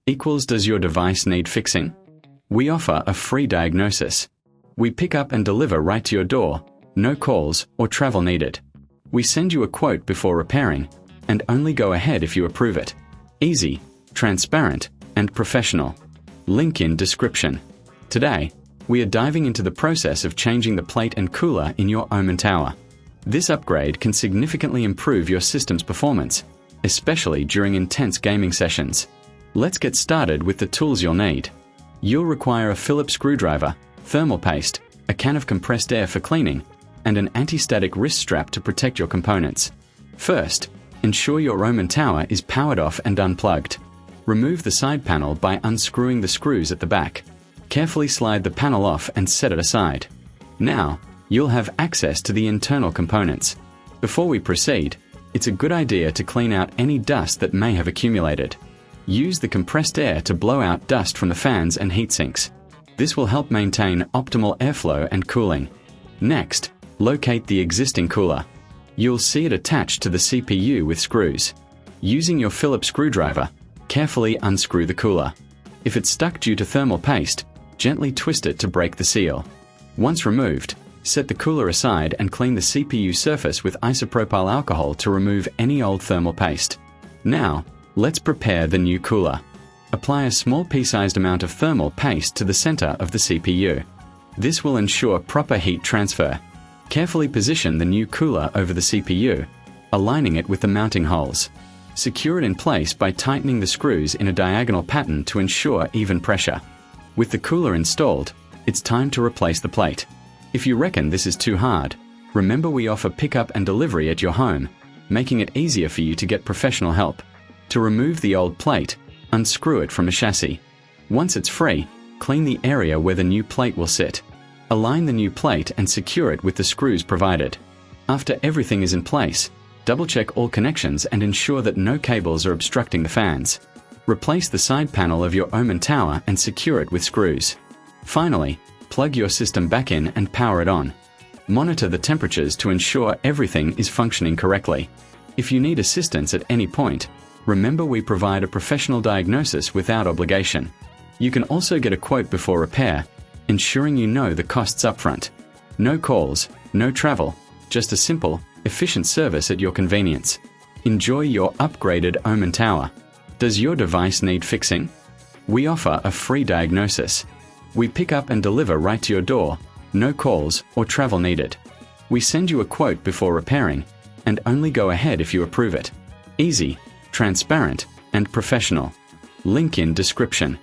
equals does your device need fixing? We offer a free diagnosis. We pick up and deliver right to your door, no calls or travel needed. We send you a quote before repairing, and only go ahead if you approve it. Easy, transparent, and professional. Link in description. Today, we are diving into the process of changing the plate and cooler in your Omen Tower. This upgrade can significantly improve your system's performance, especially during intense gaming sessions. Let's get started with the tools you'll need. You'll require a Phillips screwdriver, thermal paste, a can of compressed air for cleaning, and an anti-static wrist strap to protect your components. First, ensure your Omen Tower is powered off and unplugged. Remove the side panel by unscrewing the screws at the back. Carefully slide the panel off and set it aside. Now, you'll have access to the internal components. Before we proceed, it's a good idea to clean out any dust that may have accumulated. Use the compressed air to blow out dust from the fans and heat sinks. This will help maintain optimal airflow and cooling. Next, locate the existing cooler. You'll see it attached to the CPU with screws. Using your Phillips screwdriver, carefully unscrew the cooler. If it's stuck due to thermal paste, gently twist it to break the seal. Once removed, set the cooler aside and clean the CPU surface with isopropyl alcohol to remove any old thermal paste. Now, let's prepare the new cooler. Apply a small pea-sized amount of thermal paste to the center of the CPU. This will ensure proper heat transfer. Carefully position the new cooler over the CPU, aligning it with the mounting holes. Secure it in place by tightening the screws in a diagonal pattern to ensure even pressure. With the cooler installed, it's time to replace the plate. If you reckon this is too hard, remember we offer pickup and delivery at your home, making it easier for you to get professional help. To remove the old plate, unscrew it from the chassis. Once it's free, clean the area where the new plate will sit. Align the new plate and secure it with the screws provided. After everything is in place, double-check all connections and ensure that no cables are obstructing the fans. Replace the side panel of your Omen Tower and secure it with screws. Finally, plug your system back in and power it on. Monitor the temperatures to ensure everything is functioning correctly. If you need assistance at any point, remember we provide a professional diagnosis without obligation. You can also get a quote before repair, ensuring you know the costs upfront. No calls, no travel, just a simple, efficient service at your convenience. Enjoy your upgraded Omen Tower. Does your device need fixing? We offer a free diagnosis. We pick up and deliver right to your door, no calls or travel needed. We send you a quote before repairing, and only go ahead if you approve it. Easy, transparent, and professional. Link in description.